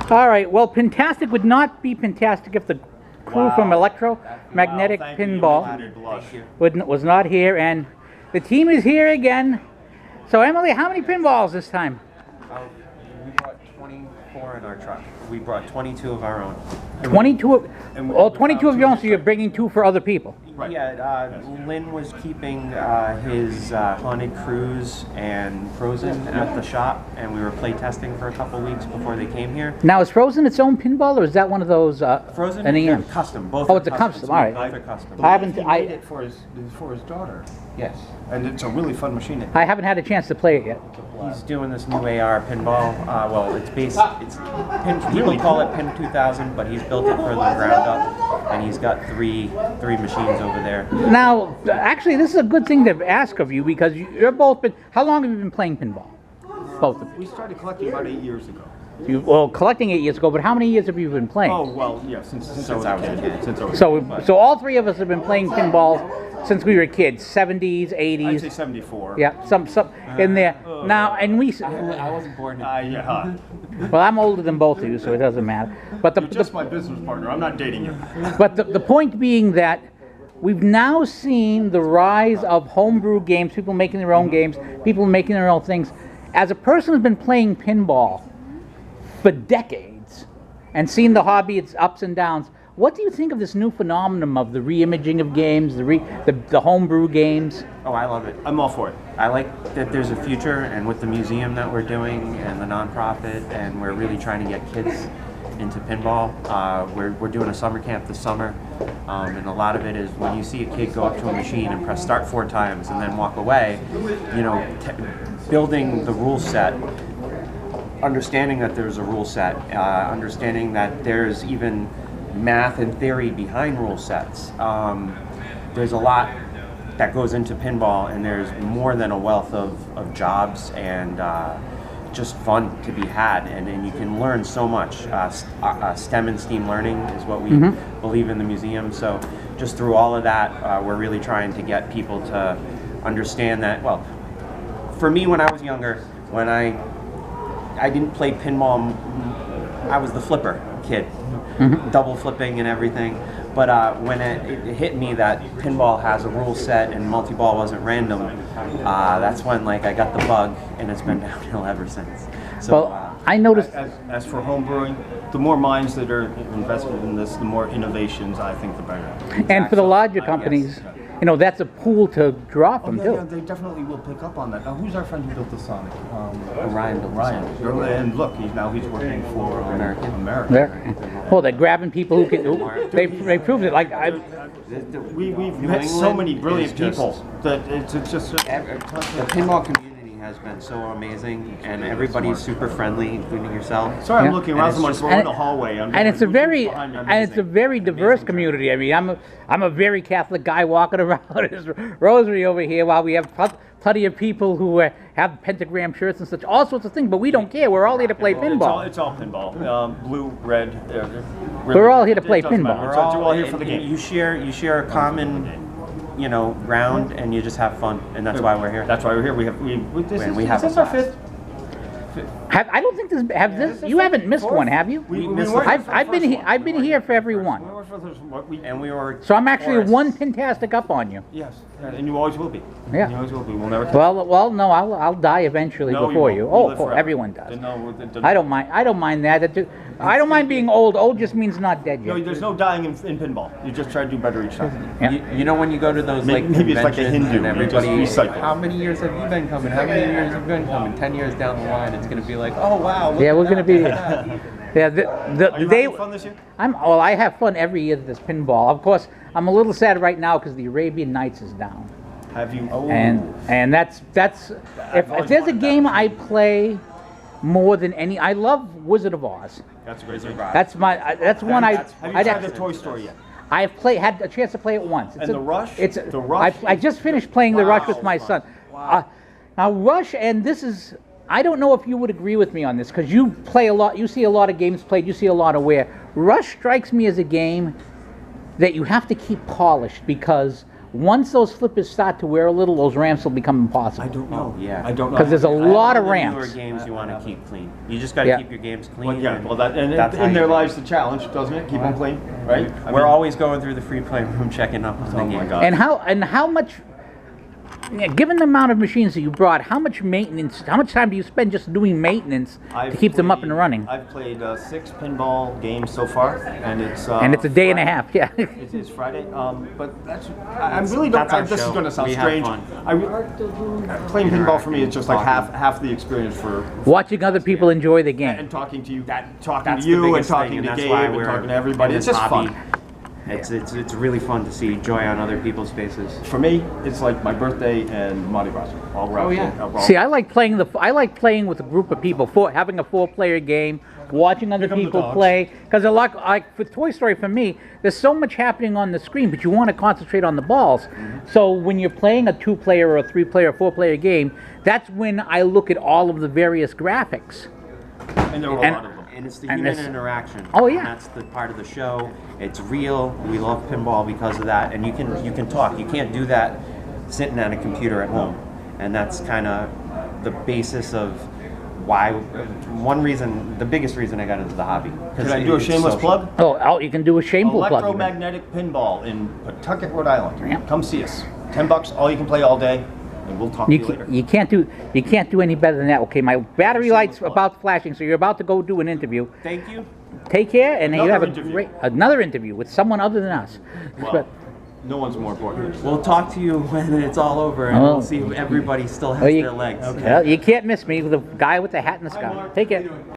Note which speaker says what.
Speaker 1: All right. Well, Pintastic would not be Pintastic if the crew from Electromagnetic Pinball was not here, and the team is here again. So, Emily, how many pinballs this time?
Speaker 2: We brought 24 in our truck. We brought 22 of our own.
Speaker 1: 22 22 of your own, so you're bringing 2 for other people.
Speaker 2: Right. Yeah, Lynn was keeping his Haunted Cruise and Frozen at the shop, and we were play testing for a couple weeks before they came here.
Speaker 1: Now, is Frozen its own pinball, or is that one of those
Speaker 2: Frozen?
Speaker 1: NEM?
Speaker 2: Custom. Both.
Speaker 1: Oh, it's a custom. All right.
Speaker 2: Both are custom.
Speaker 1: I haven't.
Speaker 3: He made it for his daughter.
Speaker 2: Yes.
Speaker 3: And it's a really fun machine.
Speaker 1: I haven't had a chance to play it yet.
Speaker 2: He's doing this new AR pinball. Well, it's based. People call it Pin 2000, but he's built it from the ground up, and he's got three machines over there.
Speaker 1: Now, actually, this is a good thing to ask of you because you're both been. How long have you been playing pinball? Both of you.
Speaker 3: We started collecting about 8 years ago.
Speaker 1: Well, collecting 8 years ago, but how many years have you been playing?
Speaker 3: Oh, well, yeah, since I was a kid.
Speaker 1: So all 3 of us have been playing pinball since we were kids, 70s, 80s.
Speaker 3: I'd say 74.
Speaker 1: Yeah, some in there. Now, and we.
Speaker 2: I wasn't born.
Speaker 3: Yeah.
Speaker 1: Well, I'm older than both of you, so it doesn't matter. But
Speaker 3: You're just my business partner. I'm not dating you.
Speaker 1: But the point being that we've now seen the rise of homebrew games, people making their own games, people making their own things. As a person who's been playing pinball for decades and seen the hobby, its ups and downs, what do you think of this new phenomenon of the re-imaging of games, the homebrew games?
Speaker 2: Oh, I love it.
Speaker 3: I'm all for it.
Speaker 2: I like that there's a future, and with the museum that we're doing and the nonprofit, and we're really trying to get kids into pinball. We're doing a summer camp this summer, and a lot of it is when you see a kid go up to a machine and press start 4 times and then walk away, you know, building the rule set, understanding that there's a rule set, understanding that there's even math and theory behind rule sets. There's a lot that goes into pinball, and there's more than a wealth of jobs and just fun to be had, and you can learn so much. STEM and STEAM learning is what we believe in the museum. So just through all of that, we're really trying to get people to understand that, well, for me when I was younger, when I didn't play pinball, I was the flipper kid, double flipping and everything. But when it hit me that pinball has a rule set and multi-ball wasn't random, that's when I got the bug, and it's been downhill ever since. So,
Speaker 1: well, I noticed.
Speaker 3: As for home brewing, the more minds that are invested in this, the more innovations, I think, the better.
Speaker 1: Exactly. And for the larger companies, you know, that's a pool to draw from too.
Speaker 3: Yeah, they definitely will pick up on that. Now, who's our friend who built the Sonic?
Speaker 2: Ryan built the Sonic.
Speaker 3: And look, he's working for American.
Speaker 1: Yeah. Well, they're grabbing people who can. They proved it.
Speaker 3: We've met so many brilliant people that it's just.
Speaker 2: The pinball community has been so amazing, and everybody's super friendly, including yourself.
Speaker 3: Sorry, I'm looking around someone's in the hallway.
Speaker 1: And it's a very diverse community. I mean, I'm a very Catholic guy walking around with his rosary over here, while we have plenty of people who have pentagram shirts and such, all sorts of things. But we don't care. We're all here to play pinball.
Speaker 3: It's all pinball. Blue, red.
Speaker 1: We're all here to play pinball.
Speaker 3: We're all here for the game.
Speaker 2: You share a common, ground, and you just have fun, and that's why we're here.
Speaker 3: That's why we're here. Is this our fifth?
Speaker 1: I don't think you haven't missed one, have you? I've been here for every one. So I'm actually one Pintastic up on you.
Speaker 3: Yes, and you always will be.
Speaker 1: Yeah.
Speaker 3: You always will be. We'll never.
Speaker 1: Well, no, I'll die eventually before you. Oh, everyone does. I don't mind. I don't mind that. I don't mind being old. Old just means not dead yet.
Speaker 3: No, there's no dying in pinball. You just try to do better each time.
Speaker 1: Yeah.
Speaker 2: You know when you go to those
Speaker 3: maybe it's like a Hindu.
Speaker 2: And everybody,
Speaker 3: how
Speaker 2: many years have you been coming? How many years have you been coming? 10 years down the line, it's going to be like, oh wow.
Speaker 1: Yeah, we're going to be. Yeah,
Speaker 3: Are you having fun this year?
Speaker 1: I have fun every year that there's pinball. Of course, I'm a little sad right now because the Arabian Nights is down.
Speaker 3: Have you?
Speaker 1: Oh. And that's if there's a game I play more than any, I love Wizard of Oz.
Speaker 3: That's a great game.
Speaker 1: That's one I.
Speaker 3: Have you tried the Toy Story yet?
Speaker 1: I've had a chance to play it once.
Speaker 3: The Rush?
Speaker 1: The Rush. I just finished playing the Rush with my son.
Speaker 3: Wow.
Speaker 1: Now Rush, and this is. I don't know if you would agree with me on this, because you play a lot, you see a lot of games played, you see a lot of wear. Rush strikes me as a game that you have to keep polished, because once those flippers start to wear a little, those ramps will become impossible.
Speaker 3: I don't know.
Speaker 2: Yeah.
Speaker 3: I don't know.
Speaker 1: 'Cause there's a lot of
Speaker 2: The
Speaker 1: ramps.
Speaker 2: newer games you want to keep clean. You just got to
Speaker 1: Yeah.
Speaker 2: keep your games clean.
Speaker 3: Well, yeah, well, that, and
Speaker 2: that's how
Speaker 3: in
Speaker 2: you
Speaker 3: there
Speaker 2: do it.
Speaker 3: lies the challenge, doesn't it? Keep them clean, right? I
Speaker 2: We're
Speaker 3: mean,
Speaker 2: always going through the free play room, checking up on the
Speaker 3: oh my
Speaker 2: game.
Speaker 3: God.
Speaker 1: And how much, yeah, given the amount of machines that you brought, how much maintenance, how much time do you spend just doing maintenance to keep them up and running?
Speaker 3: I've played 6 pinball games so far, and it's
Speaker 1: And it's a day and a half, yeah.
Speaker 3: It's Friday, but I really don't.
Speaker 2: That's our
Speaker 3: This is
Speaker 2: show.
Speaker 3: going to sound
Speaker 2: We have
Speaker 3: strange.
Speaker 2: fun.
Speaker 3: Playing pinball for me is just like half the experience for
Speaker 1: Watching other people enjoy the game.
Speaker 3: and talking to you,
Speaker 2: That's
Speaker 3: talking
Speaker 2: the
Speaker 3: to you, and
Speaker 2: biggest
Speaker 3: talking
Speaker 2: thing,
Speaker 3: to
Speaker 2: and that's
Speaker 3: Gabe,
Speaker 2: why
Speaker 3: and
Speaker 2: we're
Speaker 3: talking to everybody.
Speaker 2: in
Speaker 3: It's
Speaker 2: this
Speaker 3: just
Speaker 2: hobby.
Speaker 3: fun.
Speaker 2: It's really fun to see joy on other people's faces.
Speaker 3: For me, it's like my birthday and Mardi Gras, all wrapped in.
Speaker 1: See, I like playing with a group of people, having a 4-player game, watching other
Speaker 3: come the
Speaker 1: people
Speaker 3: dogs.
Speaker 1: play. Because like for Toy Story, for me, there's so much happening on the screen, but you want to concentrate on the balls. So when you're playing a 2-player or a 3-player, 4-player game, that's when I look at all of the various graphics.
Speaker 3: And there were a
Speaker 1: And-
Speaker 3: lot of them.
Speaker 2: And it's the
Speaker 1: And
Speaker 2: human
Speaker 1: this-
Speaker 2: interaction.
Speaker 1: Oh, yeah.
Speaker 2: And that's the part of the show. It's real. We love pinball because of that. And you can talk. You can't do that sitting at a computer at home. And that's kind of the basis of why. The biggest reason I got into the hobby.
Speaker 3: Can I do a shameless plug?
Speaker 1: Oh, you can do a shameful plug. even.
Speaker 3: Electromagnetic Pinball in Pawtucket, Rhode Island.
Speaker 1: Yeah.
Speaker 3: Come see us. $10, all you can play all day, and we'll talk to you later.
Speaker 1: You can't do any better than that. Okay, my battery light's about flashing, so you're about to go do an interview.
Speaker 2: Thank you.
Speaker 1: Take care, and you have
Speaker 3: Another
Speaker 1: another interview with someone other than us.
Speaker 3: Well, no one's more important.
Speaker 2: We'll talk to you when it's all over, and
Speaker 1: Oh.
Speaker 2: we'll see if everybody still has
Speaker 1: Well,
Speaker 2: their legs.
Speaker 1: Well, you can't miss me, the guy with the hat in the sky. Take care.